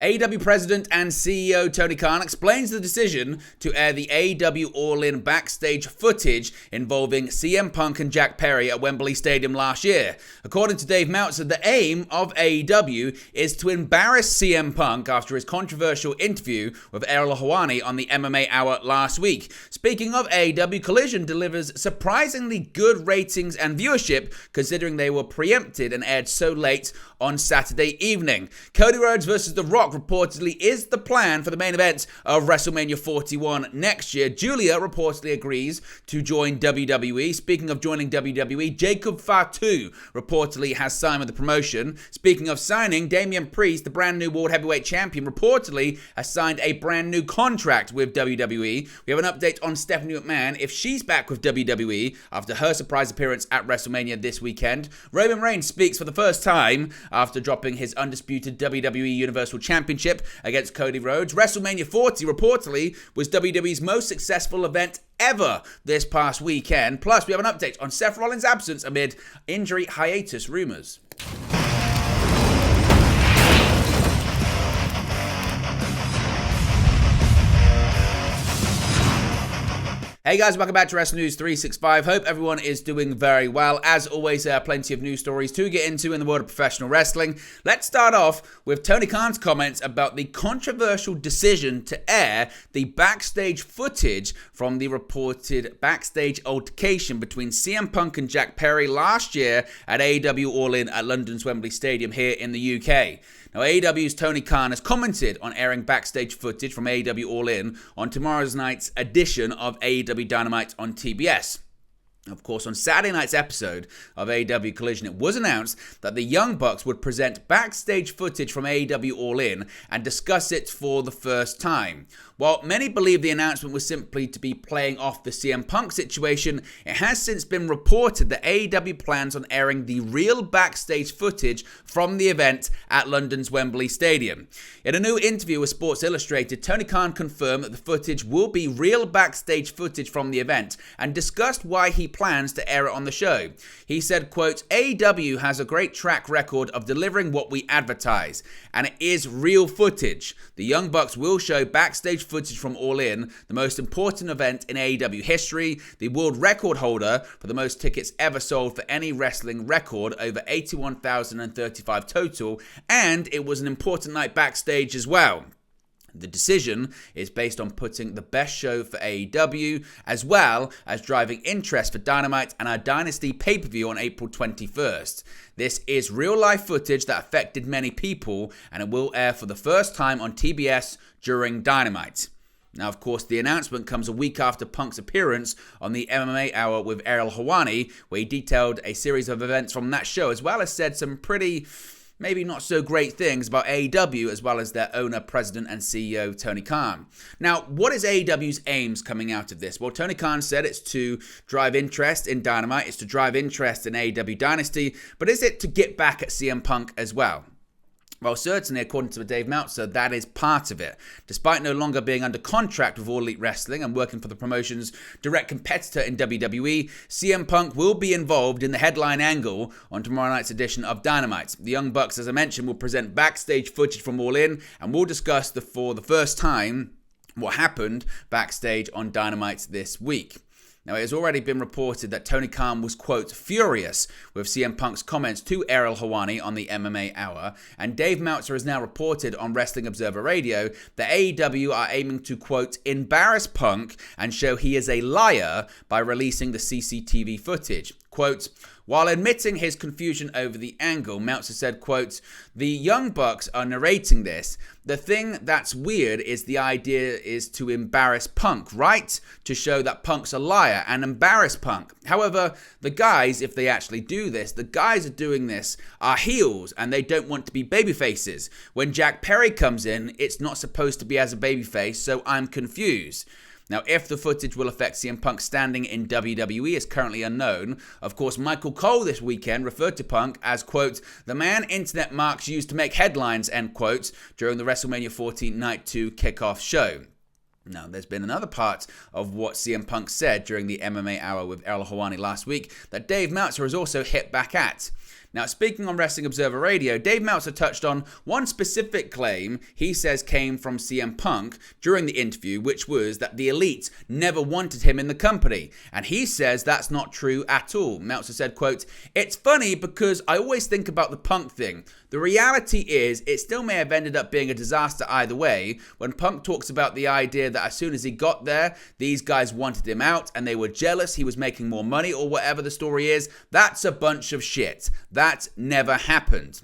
AEW President and CEO Tony Khan explains the decision to air the AEW All-In backstage footage involving CM Punk and Jack Perry at Wembley Stadium last year. According to Dave Meltzer, the aim of AEW is to embarrass CM Punk after his controversial interview with Ariel Helwani on the MMA Hour last week. Speaking of AEW, Collision delivers surprisingly good ratings and viewership considering they were preempted and aired so late on Saturday evening. Cody Rhodes versus The Rock reportedly is the plan for the main event of WrestleMania 41 next year. Julia reportedly agrees to join WWE. Speaking of joining WWE, Jacob Fatu reportedly has signed with the promotion. Speaking of signing, Damian Priest, the brand new World Heavyweight Champion, reportedly has signed a brand new contract with WWE. We have an update on Stephanie McMahon if she's back with WWE after her surprise appearance at WrestleMania this weekend. Roman Reigns speaks for the first time after dropping his undisputed WWE Universal Championship against Cody Rhodes. WrestleMania 40 reportedly was WWE's most successful event ever this past weekend. Plus, we have an update on Seth Rollins' absence amid injury hiatus rumors. Hey guys, welcome back to Wrestling News 365. Hope everyone is doing very well. As always, there are plenty of news stories to get into in the world of professional wrestling. Let's start off with Tony Khan's comments about the controversial decision to air the backstage footage from the reported backstage altercation between CM Punk and Jack Perry last year at AEW All-In at London's Wembley Stadium here in the UK. Now, AEW's Tony Khan has commented on airing backstage footage from AEW All-In on tomorrow's night's edition of AEW Dynamite on TBS. Of course, on Saturday night's episode of AEW Collision, it was announced that the Young Bucks would present backstage footage from AEW All-In and discuss it for the first time. While many believe the announcement was simply to be playing off the CM Punk situation, it has since been reported that AEW plans on airing the real backstage footage from the event at London's Wembley Stadium. In a new interview with Sports Illustrated, Tony Khan confirmed that the footage will be real backstage footage from the event and discussed why he plans to air it on the show. He said, quote, AEW has a great track record of delivering what we advertise, and it is real footage. The Young Bucks will show backstage footage from All In, the most important event in AEW history, the world record holder for the most tickets ever sold for any wrestling record, over 81,035 total, and it was an important night backstage as well. The decision is based on putting the best show for AEW, as well as driving interest for Dynamite and our Dynasty pay-per-view on April 21st. This is real-life footage that affected many people, and it will air for the first time on TBS during Dynamite. Now, of course, the announcement comes a week after Punk's appearance on the MMA Hour with Ariel Helwani, where he detailed a series of events from that show, as well as said some pretty maybe not so great things about AEW, as well as their owner, president, and CEO, Tony Khan. Now, what is AEW's aims coming out of this? Well, Tony Khan said it's to drive interest in Dynamite, it's to drive interest in AEW Dynasty, but is it to get back at CM Punk as well? Well, certainly, according to Dave Meltzer, that is part of it. Despite no longer being under contract with All Elite Wrestling and working for the promotion's direct competitor in WWE, CM Punk will be involved in the headline angle on tomorrow night's edition of Dynamite. The Young Bucks, as I mentioned, will present backstage footage from All In, and we'll discuss for the first time what happened backstage on Dynamite this week. Now, it has already been reported that Tony Khan was, quote, furious with CM Punk's comments to Ariel Helwani on the MMA Hour, and Dave Meltzer has now reported on Wrestling Observer Radio that AEW are aiming to, quote, embarrass Punk and show he is a liar by releasing the CCTV footage. Quote, while admitting his confusion over the angle, Meltzer said, quote, the Young Bucks are narrating this. The thing that's weird is the idea is to embarrass Punk, right? To show that Punk's a liar and embarrass Punk. However, the guys, if they actually do this, the guys are doing this are heels and they don't want to be babyfaces. When Jack Perry comes in, it's not supposed to be as a babyface, so I'm confused. Now, if the footage will affect CM Punk's standing in WWE is currently unknown. Of course, Michael Cole this weekend referred to Punk as, quote, the man internet marks used to make headlines, end quote, during the WrestleMania 14 Night 2 kickoff show. Now, there's been another part of what CM Punk said during the MMA Hour with Ariel Helwani last week that Dave Meltzer has also hit back at. Now, speaking on Wrestling Observer Radio, Dave Meltzer touched on one specific claim he says came from CM Punk during the interview, which was that the Elite never wanted him in the company. And he says that's not true at all. Meltzer said, quote, "It's funny because I always think about the Punk thing. The reality is it still may have ended up being a disaster either way. When Punk talks about the idea that as soon as he got there, these guys wanted him out and they were jealous he was making more money or whatever the story is, that's a bunch of shit. That never happened."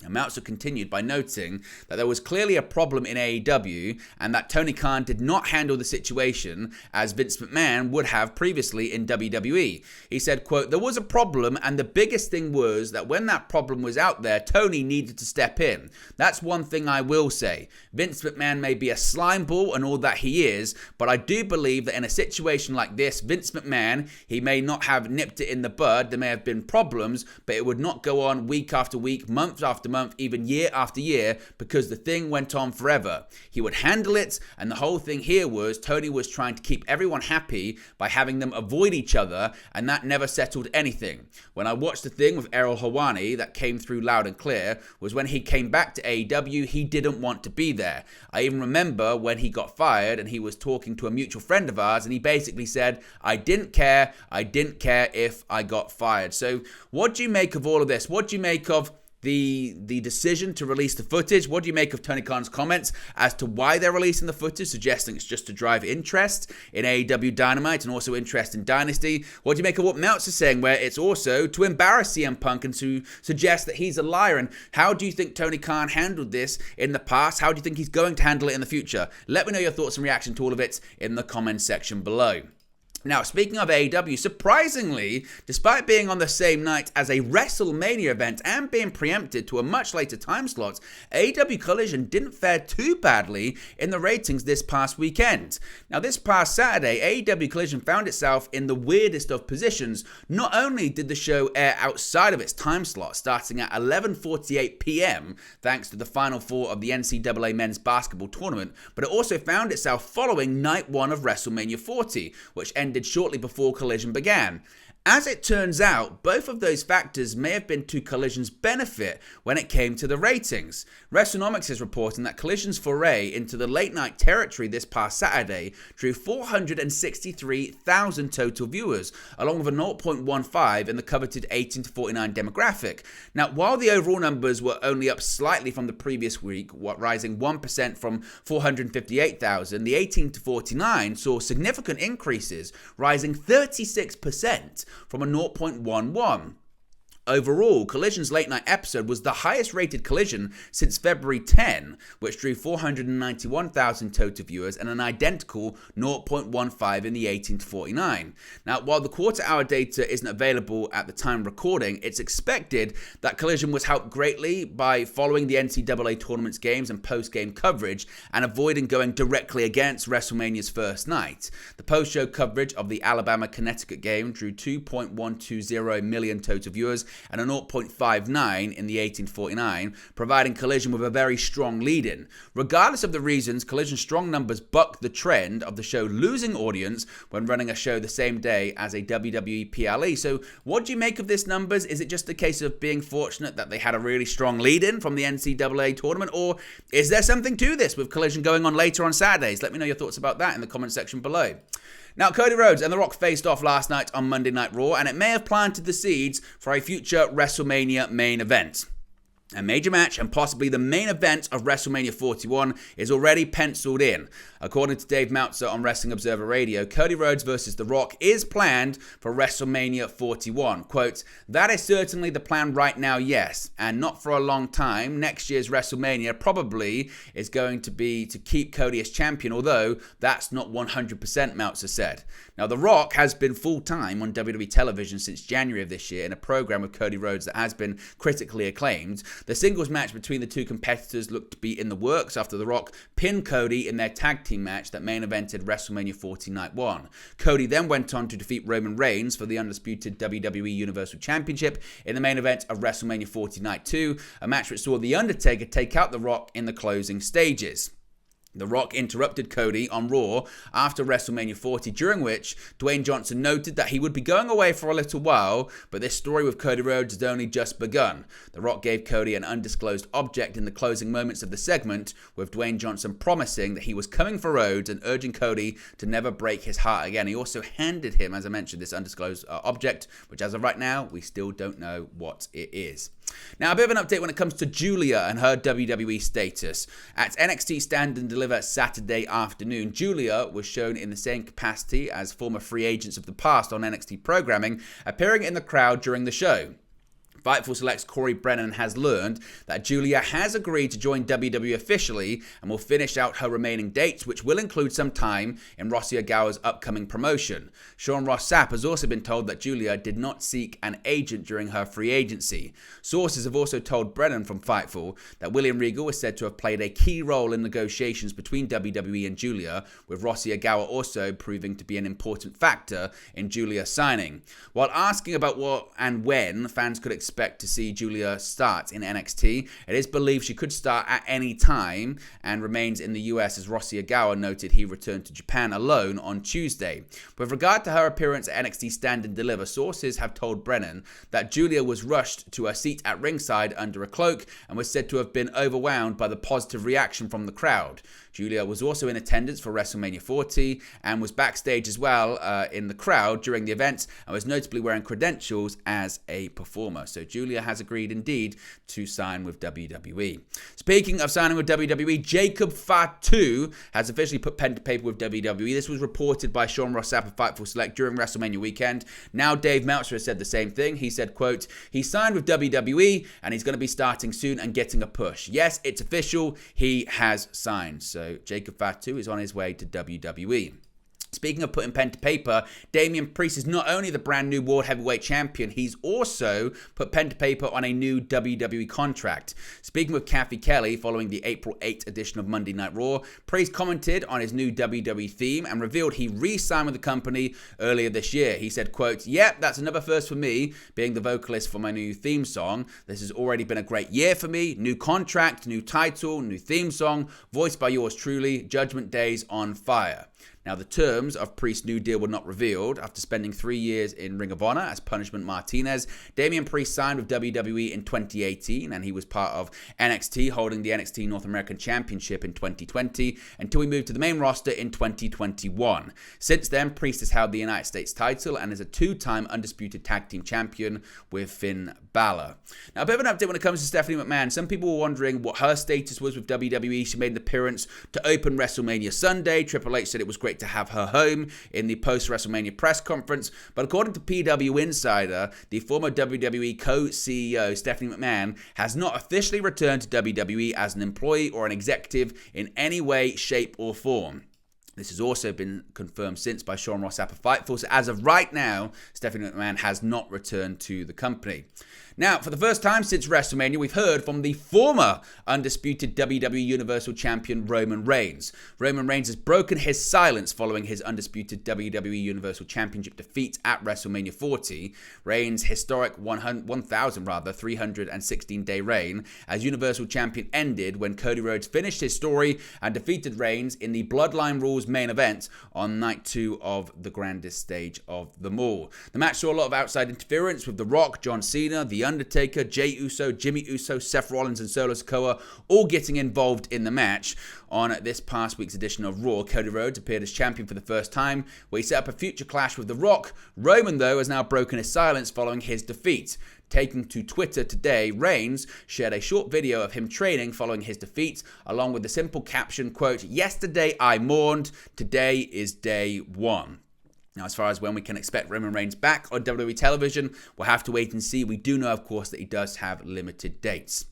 And Meltzer continued by noting that there was clearly a problem in AEW and that Tony Khan did not handle the situation as Vince McMahon would have previously in WWE. He said, quote, "There was a problem and the biggest thing was that when that problem was out there, Tony needed to step in. That's one thing I will say. Vince McMahon may be a slime ball and all that he is, but I do believe that in a situation like this, Vince McMahon, he may not have nipped it in the bud. There may have been problems, but it would not go on week after week, month after month, even year after year, because the thing went on forever. He would handle it, and the whole thing here was Tony was trying to keep everyone happy by having them avoid each other, and that never settled anything. When I watched the thing with Errol Hawani that came through loud and clear was when he came back to AEW, he didn't want to be there. I even remember when he got fired and he was talking to a mutual friend of ours, and he basically said, I didn't care if I got fired." So what do you make of all of this? What do you make of the decision to release the footage? What do you make of Tony Khan's comments as to why they're releasing the footage, suggesting it's just to drive interest in AEW Dynamite and also interest in Dynasty? What do you make of what Meltzer's saying, where it's also to embarrass CM Punk and to suggest that he's a liar? And how do you think Tony Khan handled this in the past? How do you think he's going to handle it in the future? Let me know your thoughts and reaction to all of it in the comments section below. Now, speaking of AEW, surprisingly, despite being on the same night as a WrestleMania event and being preempted to a much later time slot, AEW Collision didn't fare too badly in the ratings this past weekend. Now, this past Saturday, AEW Collision found itself in the weirdest of positions. Not only did the show air outside of its time slot, starting at 11:48 p.m., thanks to the Final Four of the NCAA Men's Basketball Tournament, but it also found itself following Night 1 of WrestleMania 40, which ended shortly before Collision began. As it turns out, both of those factors may have been to Collision's benefit when it came to the ratings. WrestleNomics is reporting that Collision's foray into the late night territory this past Saturday drew 463,000 total viewers, along with a 0.15 in the coveted 18 to 49 demographic. Now, while the overall numbers were only up slightly from the previous week, rising 1% from 458,000, the 18 to 49 saw significant increases, rising 36% from a 0.11. Overall, Collision's late night episode was the highest rated Collision since February 10, which drew 491,000 total viewers and an identical 0.15 in the 18 to 49. Now, while the quarter hour data isn't available at the time recording, it's expected that Collision was helped greatly by following the NCAA tournament's games and post-game coverage and avoiding going directly against WrestleMania's first night. The post-show coverage of the Alabama-Connecticut game drew 2.120 million total viewers and a 0.59 in the 1849, providing Collision with a very strong lead-in. Regardless of the reasons, Collision's strong numbers bucked the trend of the show losing audience when running a show the same day as a WWE PLE. So what do you make of this numbers? Is it just a case of being fortunate that they had a really strong lead-in from the NCAA tournament, or is there something to this with Collision going on later on Saturdays? Let me know your thoughts about that in the comment section below. Now, Cody Rhodes and The Rock faced off last night on Monday Night Raw, and it may have planted the seeds for a future WrestleMania main event. A major match and possibly the main event of WrestleMania 41 is already penciled in. According to Dave Meltzer on Wrestling Observer Radio, Cody Rhodes versus The Rock is planned for WrestleMania 41. Quote, "That is certainly the plan right now, yes, and not for a long time. Next year's WrestleMania probably is going to be to keep Cody as champion, although that's not 100%, Meltzer said. Now, The Rock has been full-time on WWE television since January of this year in a program with Cody Rhodes that has been critically acclaimed. The singles match between the two competitors looked to be in the works after The Rock pinned Cody in their tag team match that main evented WrestleMania 40 Night 1. Cody then went on to defeat Roman Reigns for the undisputed WWE Universal Championship in the main event of WrestleMania 40 Night 2, a match which saw The Undertaker take out The Rock in the closing stages. The Rock interrupted Cody on Raw after WrestleMania 40, during which Dwayne Johnson noted that he would be going away for a little while, but this story with Cody Rhodes had only just begun. The Rock gave Cody an undisclosed object in the closing moments of the segment, with Dwayne Johnson promising that he was coming for Rhodes and urging Cody to never break his heart again. He also handed him, as I mentioned, this undisclosed object, which as of right now, we still don't know what it is. Now, a bit of an update when it comes to Julia and her WWE status. At NXT Stand and Deliver Saturday afternoon, Julia was shown in the same capacity as former free agents of the past on NXT programming, appearing in the crowd during the show. Fightful Select's Corey Brennan has learned that Julia has agreed to join WWE officially and will finish out her remaining dates, which will include some time in Rossy Ogawa's upcoming promotion. Sean Ross Sapp has also been told that Julia did not seek an agent during her free agency. Sources have also told Brennan from Fightful that William Regal is said to have played a key role in negotiations between WWE and Julia, with Rossy Ogawa also proving to be an important factor in Julia signing. While asking about what and when fans could expect to see Julia start in NXT, it is believed she could start at any time and remains in the US, as Rossy Ogawa noted he returned to Japan alone on Tuesday. With regard to her appearance at NXT Stand and Deliver, sources have told Brennan that Julia was rushed to her seat at ringside under a cloak and was said to have been overwhelmed by the positive reaction from the crowd. Julia was also in attendance for WrestleMania 40 and was backstage as well in the crowd during the event, and was notably wearing credentials as a performer. So Julia has agreed indeed to sign with WWE. Speaking of signing with WWE, Jacob Fatu has officially put pen to paper with WWE. This was reported by Sean Ross Sapp of Fightful Select during WrestleMania weekend. Now Dave Meltzer has said the same thing. He said, quote, "He signed with WWE and he's going to be starting soon and getting a push. Yes, it's official. He has signed." So Jacob Fatu is on his way to WWE. Speaking of putting pen to paper, Damian Priest is not only the brand new World Heavyweight Champion, he's also put pen to paper on a new WWE contract. Speaking with Kathy Kelly following the April 8th edition of Monday Night Raw, Priest commented on his new WWE theme and revealed he re-signed with the company earlier this year. He said, quote, "Yep, that's another first for me, being the vocalist for my new theme song. This has already been a great year for me. New contract, new title, new theme song, voiced by yours truly, Judgment Day's on fire." Now, the terms of Priest's new deal were not revealed. After spending 3 years in Ring of Honor as Punishment Martinez, Damian Priest signed with WWE in 2018, and he was part of NXT, holding the NXT North American Championship in 2020, until he moved to the main roster in 2021. Since then, Priest has held the United States title and is a 2-time undisputed tag team champion with Finn Balor. Now, a bit of an update when it comes to Stephanie McMahon. Some people were wondering what her status was with WWE. She made an appearance to open WrestleMania Sunday. Triple H said it was great to have her home in the post-WrestleMania press conference, but according to PW Insider, the former WWE co-CEO Stephanie McMahon has not officially returned to WWE as an employee or an executive in any way, shape, or form. This has also been confirmed since by Sean Ross Sapp of Fightful. So as of right now, Stephanie McMahon has not returned to the company. Now, for the first time since WrestleMania, we've heard from the former undisputed WWE Universal Champion Roman Reigns. Roman Reigns has broken his silence following his undisputed WWE Universal Championship defeat at WrestleMania 40. Reigns' historic 316-day reign as Universal Champion ended when Cody Rhodes finished his story and defeated Reigns in the Bloodline Rules main event on night 2 of the grandest stage of them all. The match saw a lot of outside interference with The Rock, John Cena, The Undertaker, Jey Uso, Jimmy Uso, Seth Rollins, and Solo Sikoa all getting involved in the match. On this past week's edition of Raw, Cody Rhodes appeared as champion for the first time, where he set up a future clash with The Rock. Roman, though, has now broken his silence following his defeat. Taking to Twitter today, Reigns shared a short video of him training following his defeat, along with the simple caption, quote, "Yesterday I mourned, today is day one." Now, as far as when we can expect Roman Reigns back on WWE television, we'll have to wait and see. We do know, of course, that he does have limited dates.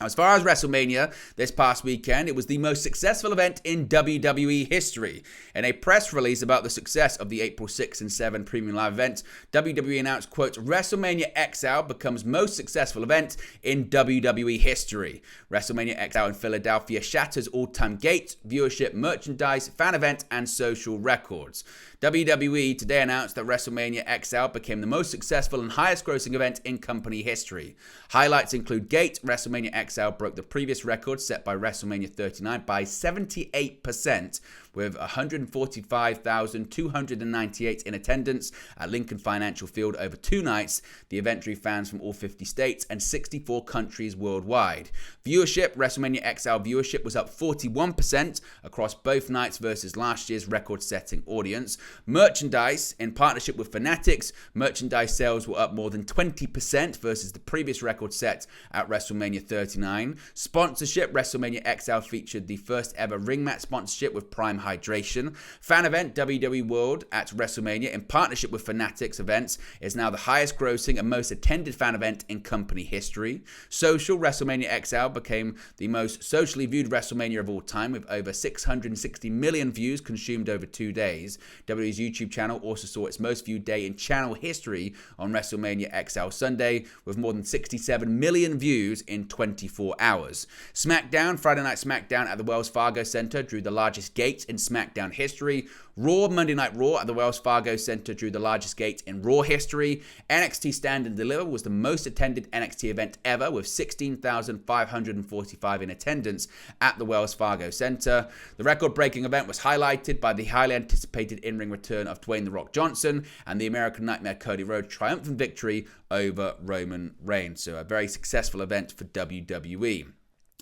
As far as WrestleMania this past weekend, it was the most successful event in WWE history. In a press release about the success of the April 6 and 7 Premium Live event, WWE announced, quote, "WrestleMania XL becomes most successful event in WWE history. WrestleMania XL in Philadelphia shatters all-time gate, viewership, merchandise, fan event, and social records." WWE today announced that WrestleMania XL became the most successful and highest grossing event in company history. Highlights include Gate. WrestleMania XL broke the previous record set by WrestleMania 39 by 78%, with 145,298 in attendance at Lincoln Financial Field over 2 nights. The event drew fans from all 50 states and 64 countries worldwide. Viewership. WrestleMania XL viewership was up 41% across both nights versus last year's record-setting audience. Merchandise. In partnership with Fanatics, merchandise sales were up more than 20% versus the previous record set at WrestleMania 39. Sponsorship. WrestleMania XL featured the first ever ring mat sponsorship with Prime Hydration. Fan event. WWE World at WrestleMania in partnership with Fanatics events is now the highest grossing and most attended fan event in company history. Social. WrestleMania XL became the most socially viewed WrestleMania of all time, with over 660 million views consumed over 2 days. WWE's YouTube channel also saw its most viewed day in channel history on WrestleMania XL Sunday, with more than 67 million views in 24 hours. SmackDown. Friday Night SmackDown at the Wells Fargo Center drew the largest gate in SmackDown history. Raw. Monday Night Raw at the Wells Fargo Center drew the largest gate in Raw history. NXT Stand and Deliver was the most attended NXT event ever, with 16,545 in attendance at the Wells Fargo Center. The record-breaking event was highlighted by the highly anticipated in-ring return of Dwayne "The Rock" Johnson and the American Nightmare Cody Rhodes' triumphant victory over Roman Reigns. So a very successful event for WWE.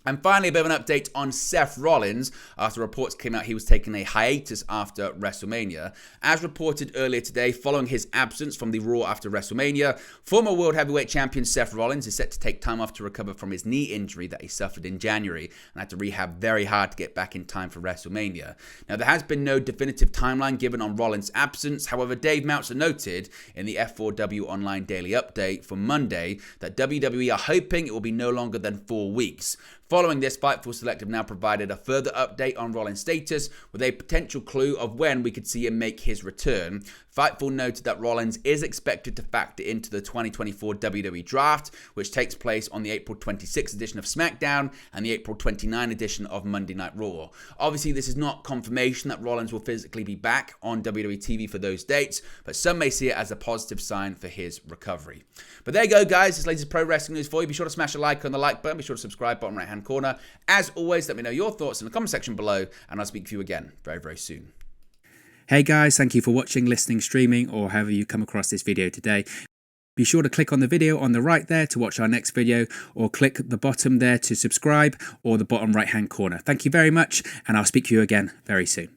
And finally, a bit of an update on Seth Rollins after reports came out he was taking a hiatus after WrestleMania. As reported earlier today, following his absence from the Raw after WrestleMania, former World Heavyweight Champion Seth Rollins is set to take time off to recover from his knee injury that he suffered in January and had to rehab very hard to get back in time for WrestleMania. Now, there has been no definitive timeline given on Rollins' absence. However, Dave Meltzer noted in the F4W Online Daily Update for Monday that WWE are hoping it will be no longer than 4 weeks. Following this, Fightful Select have now provided a further update on Rollins' status with a potential clue of when we could see him make his return. Fightful noted that Rollins is expected to factor into the 2024 WWE Draft, which takes place on the April 26 edition of SmackDown and the April 29 edition of Monday Night Raw. Obviously, this is not confirmation that Rollins will physically be back on WWE TV for those dates, but some may see it as a positive sign for his recovery. But there you go, guys. This latest pro wrestling news for you. Be sure to smash a like on the like button. Be sure to subscribe, bottom right-hand corner. As always, let me know your thoughts in the comment section below, and I'll speak to you again very, very soon. Hey guys, thank you for watching, listening, streaming, or however you come across this video today. Be sure to click on the video on the right there to watch our next video, or click the bottom there to subscribe, or the bottom right hand corner. Thank you very much, and I'll speak to you again very soon.